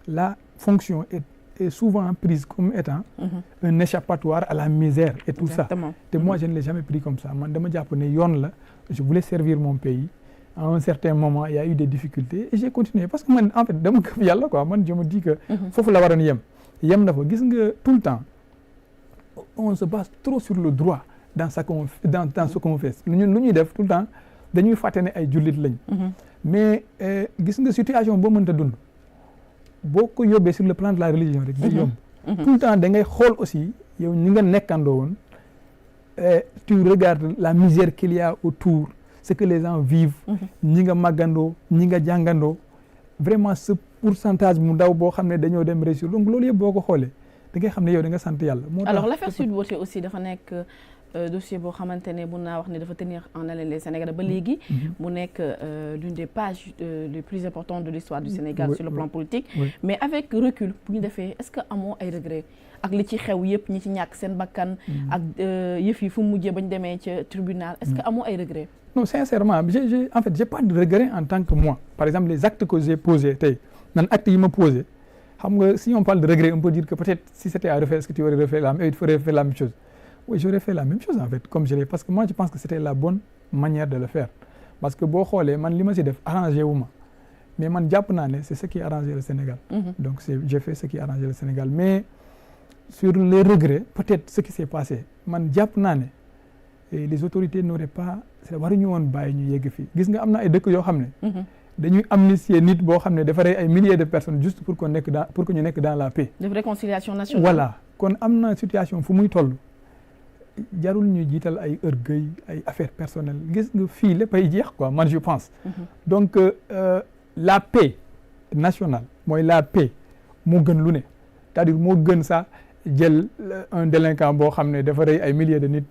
la fonction est souvent prise comme étant un échappatoire à la misère et tout ça. Et moi, je ne l'ai jamais pris comme ça. Man, dama jàpp ne yoon la, je voulais servir mon pays. À un certain moment, il y a eu des difficultés et j'ai continué parce que man, en fait, dama gëm yàlla quoi. Man, je me dis que foofu la waroon yem na fa. Gis nga tout le temps, on se base trop sur le droit dans ce qu'on fait. Lu ñuy def tout le temps dañuy fàtte ne ay jullit lañ. Mais gis nga situation boo mënta dund. boo ko yóbbee sur le plan de la religion rek day yomb tout le temps da ngay xool aussi yow ñi nga nekkandoo woon tu regardes la misère qu'il y a autour ce que les gens vivent ñi nga màggandoo ñi nga jàngandoo vraiment ce pourcentage mu ndaw boo xam ne dañoo dem réussir donc loolu yëpp boo ko xoolee da ngay xam ne yow da nga sant yàlla. Alors l'affaire Sweet Beauté aussi dafa nekk dossier boo xamante ne mun naa wax ne dafa tenir en haleine les Sénégalais ba léegi mu nekk l'une des pages les plus importantes de l'histoire du Sénégal sur le plan politique mais avec recul bu ñu defee est-ce que amoo ay regrets ak li ci xew yëpp ñi ci ñàkk seen bakkan ak yëf yi fu mu mujjee ba ñu demee ca tribunal est-ce que amoo ay regrets? Non, sincèrement en fait j'ai pas de regrets en tant que moi. Par exemple les actes que j'ai posés tey man actes yi ma posé xam nga si on parle de regrets on peut dire que peut-être si c'était à refaire est-ce que tu aurais refait la même chose? Oui, j'aurais fait la même chose en fait comme je l'ai parce que moi je pense que c'était la bonne manière de le faire parce que boo xoolee man li ma si def arrangé wu ma mais man jàpp naa ne c'est ce qui a arrangé le Sénégal. Donc j'ai fait ce qui a arrangé le Sénégal mais sur les regrets peut-être ce qui s'est passé man jàpp naa ne les autorités n'auraient pas waruñu woon bàyyi ñu yegg fii gis nga am na ay dëkk yoo xam ne dañuy amnistier nit boo xam ne dafa rey ay milliers de personnes juste pour que ñu nekk dans la paix. De réconciliation nationale. Voilà kon am na situation fu muy toll jarul ñu jiital ay orgueil ay affaires personnelles gis nga fii lépp ay jeex quoi man je pense. Donc la paix nationale mooy la paix moo gën lu ne c'est-à-dire moo gën ça jël un délinquant boo xam ne dafa rey ay milliers de nit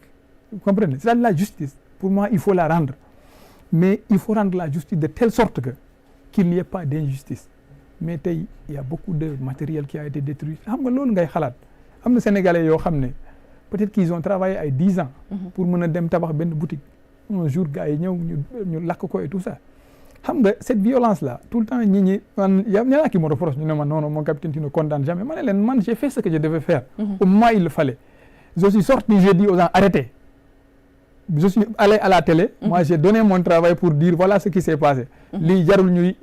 vous comprenez c'est-à-dire la justice pour moi il faut la rendre mais il faut rendre la justice de telle sorte que qu'il n'y ait pas d'injustice mais tey il y a beaucoup de matériel qui a été détruit xam nga loolu ngay xalaat am na Sénégalais yoo xam ne peut-être qu'ils ont travaillé ay 10 ans pour mën a dem tabax benn boutique un jour gars yi ñëw ñu lakk ko et tout ça xam nga cette violence là tout le temps ñi man ñaa ki me reproche ñu ne ma non mon capitaine tu ne condamnes jamais ma ne leen man j'ai fait ce que je devais faire au moment il le fallait je suis sorti j'ai dit aux gens arrêtez je suis allé à la télé moi j'ai donné mon travail pour dire voilà ce qui s'est passé lii jarul ñuy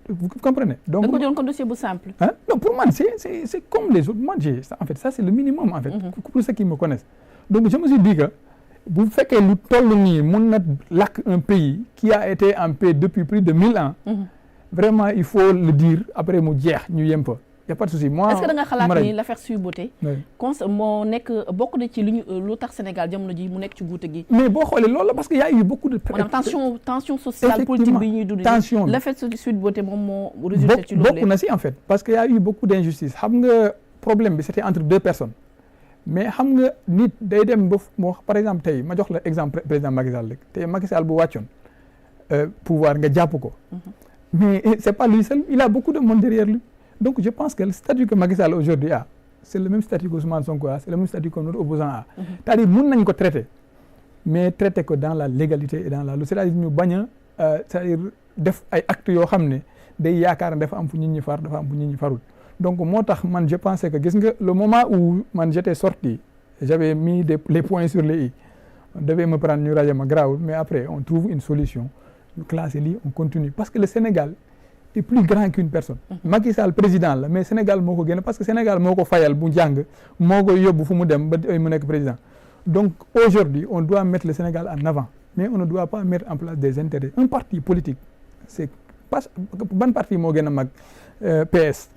vous comprenez donc da nga ko jëloon comme dossier bu simple non pour moi c'est comme les autres moi en fait ça c'est le minimum en fait pour ceux qui me connaissent donc je me suis dit que bu fekkee lu toll nii mun na lakk un pays qui a été en paix depuis plus de 1000 ans vraiment il faut le dire après mu jeex ñu yem fa y a pas de souci moi est-ce que da nga xalaat ni l'affaire Sweet Beauté moo nekk bokk na ci lu tax Sénégal jamono ji mu nekk ci guute gi mais boo xoolee loolu la parce que y a eu beaucoup de tension sociale politique bi ñuy dund tension l'affaire Sweet Beauté moom moo résulté ci loolu bokk na si en fait parce que y a eu beaucoup d'injustice xam nga problème bi c'était entre deux personnes mais xam nga nit day dem ba moo par exemple tey ma jox la exemple président Macky Sall rek tey Macky Sall bu wàccoon pouvoir nga jàpp ko mais c'est pas lui seul il a beaucoup de monde derrière lui donc je pense que le statut que Macky Sall aujourd'hui a c'est le même statut que Ousmane Sonko a c'est le même statut que notre opposant a c'est-à-dire mun nañ ko traiter mais traiter ko dans la légalité et dans la loi c'est-à-dire ñu bañ a c'est-à-dire def ay actes yoo xam ne day yaakaar ne dafa am fu nit ñi far dafa am fu nit ñi farul donc moo tax man je pensais que gis nga le moment où man j'étais sorti j'avais mis les points sur les i on devait me prendre ñu rajo ma grawul mais après on trouve une solution ñu classé lii on continue parce que le Sénégal est plus grand qu'une personne Macky Sall président la mais Sénégal moo ko génne parce que Sénégal moo ko fayal bu jàng moo ko yóbbu fu mu dem ba mu nekk président donc aujourd'hui on doit mettre le Sénégal en avant mais on ne doit pas mettre en place des intérêts un parti politique c'est pas ban parti moo gën a mag PS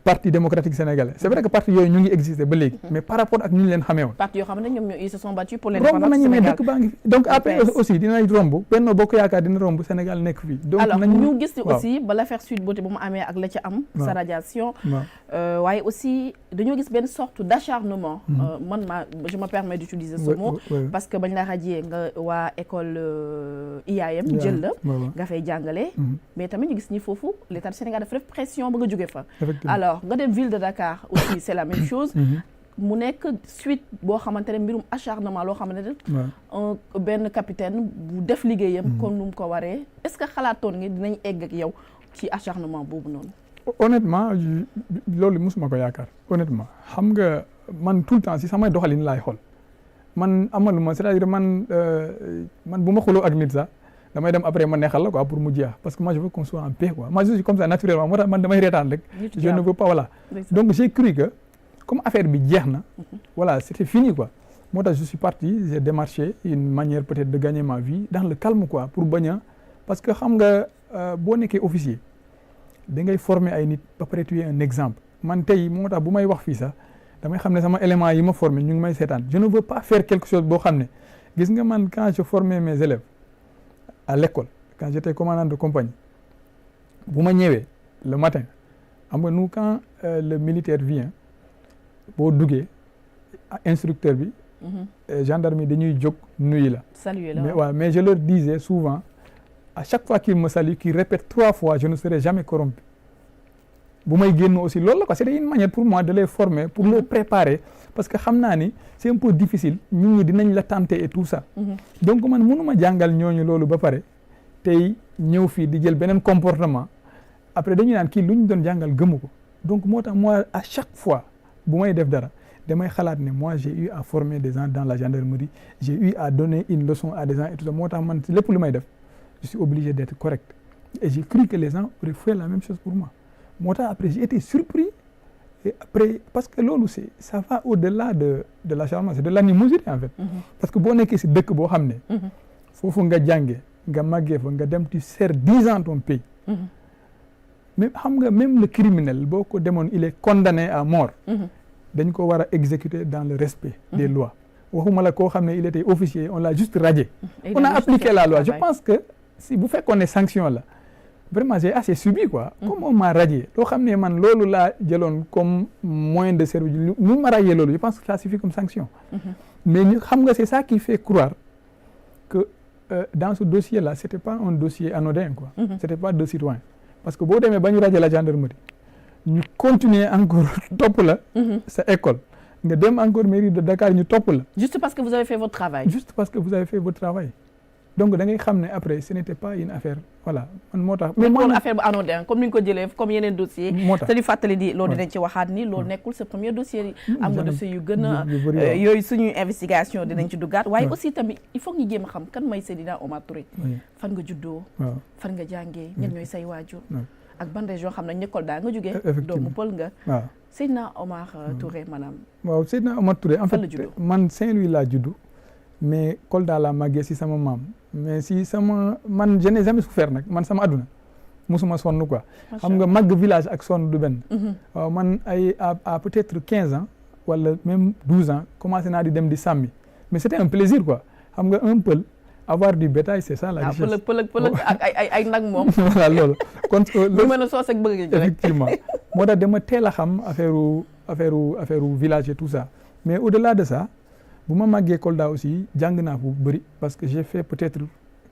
Parti démocratique sénégalais c'est vrai que parti yooyu ñu ngi exister ba léegi mais par rapport ak ñu leen xamee woon parti yoo xam ne ñoom ils se sont battus pour l'indépendance romb nañu mais dëkk baa ngi fi donc après aussi dinañ romb Benno Bokk Yaakaar dina romb Sénégal nekk fii donc alors ñu gis aussi ba l'affaire Sweet Beauté ba mu amee ak la ca am sa radiation waaye aussi dañoo gis benn sorte d'acharnement je me permets d'utiliser ce mot parce que bañ la radier nga waa école IAM jël la nga fay jàngale mais tamit ñu gis ni foofu l'état du Sénégal dafa def pression ba nga jóge fa alors nga dem ville de Dakar aussi c'est la même chose mu nekk suite boo xamante ne mbirum acharnement loo xamante ne benn capitaine bu def liggéeyam comme nu mu ko waree est-ce que xalaatoon nga dinañ egg ak yow ci acharnement boobu noonu honnêtement loolu mosuma ko yaakaar honnêtement xam nga man tout le temps si samay doxalin laay xool man amaluma c'est-à-dire man bu ma xuloo ak nit sax damay dem après ma neexal la quoi pour mu jeex parce que moi je veux qu'on soit en paix quoi moi je suis comme ça naturellement moo tax man damay reetaan rek je ne veux pas voilà donc j'ai cru que comme affaire bi jeex na voilà c'était fini quoi moo tax je suis parti j'ai démarché une manière peut-être de gagner ma vie dans le calme quoi pour bañ a parce que xam nga boo nekkee officier da ngay former ay nit ba pare tu es un exemple man tey moo tax bu may wax fii sax damay xam ne sama élément yi ma formé ñu ngi may seetaan je ne veux pas faire quelque chose boo xam ne gis nga man quand je formais mes élèves à l'école quand j'étais commandant de compagnie bu ma ñëwee le matin xam nga nous quand le militaire vient boo duggee instructeur bi gendarme yi dañuy jóg nuyu la saluer la mais waaw mais je leur disais souvent à chaque fois qu'il me salue qu'il répète 3 fois je ne serai jamais corrompu bu may génn aussi loolu la quoi c'était une manière pour moi de les former pour les préparer parce que xam naa ni c'est un peu difficile nit ñi dinañ la tenter et tout ça donc man mënuma jàngal ñooñu loolu ba pare tey ñëw fii di jël beneen comportement après dañu naan kii lu ñu doon jàngal gëmu ko donc moo tax moi à chaque fois bu may def dara damay xalaat ne moi j'ai eu à former des gens dans la gendarmerie j'ai eu à donner une leçon à des gens et tout ça moo tax man lépp lu may def je suis obligé d'être correct et j'ai cru que les gens auraient fait la même chose pour moi moo tax après j'ai été surpris et après parce que loolu ça va au-delà de l'acharnement c'est de l'animosité en fait parce que boo nekkee si dëkk boo xam ne foofu nga jànge nga màggee fa nga dem tu sers 10 ans ton pays mais xam nga même le criminel boo ko demoon il est condamné à mort dañ ko war a exécuter dans le respect des lois waxuma la koo xam ne il était officier on l'a juste radié on a appliqué la loi je pense que si bu fekkoon ne sanction la vraiment j'ai assez subi quoi comme on m'a radié loo xam ne man loolu laa jëloon comme moyen de service ñu ma radié loolu je pense que ça suffit comme sanction mais ñu xam nga c'est ça qui fait croire que dans ce dossier là c'était pas un dossier anodin quoi c'était pas deux citoyens parce que boo demee ba ñu radié la gendarmerie ñu continuer encore topp la sa école nga dem encore mairie de Dakar ñu topp la juste parce que vous avez fait votre travail donc da ngay xam ne après ce n'était pas une affaire voilà man moo tax mais moom affaire bu anodin comme ni nga ko jëlee comme yeneen dossier moo tax te di fàttali di loolu dinañ ci waxaat ni loolu nekkul sa premier dossier yi am nga dossier yu gën a yooyu suñuy investigation dinañ ci duggaat waaye aussi tamit il faut ñu jéem a xam kan mooy Seydina Omar Touré fan nga juddoo fan nga jàngee ñan ñooy say waajur ak ban région xam nañ ne Kolda nga jógee doomu pël nga waaw Seydina Omar Touré maanaam waaw Seydina Omar Touré en fait man Saint-Louis laa juddu mais Kolda laa màggee si sama maam mais si sama man je n'ai jamais souffert nag man sama àdduna musuma sonn quoi xam nga màgg village ak sonn du benn waaw man ay à peut-être 15 ans wala même 12 ans commencé naa di dem di sàmmi mais c'était un plaisir quoi xam nga un peu avoir du bétail c'est ça la richesse pël ak ay nag moom voilà loolu kon lu mën a soos ak bëgg effectivement moo tax dama teel a xam affaire village et tout ça mais au-delà de ça bu ma màggee Kolda aussi jàng naa fu bëri parce que j'ai fait peut-être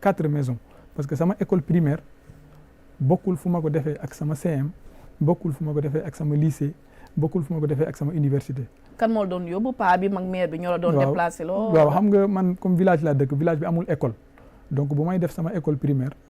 4 maisons parce que sama école primaire bokkul fu ma ko defee ak sama CM bokkul fu ma ko defee ak sama lycée bokkul fu ma ko defee ak sama université. kan moo doon yóbbu paa bi mag mère bi ñoo la doon déplacé loo. waaw xam nga man comme village laa dëkk village bi amul école donc bu may def sama école primaire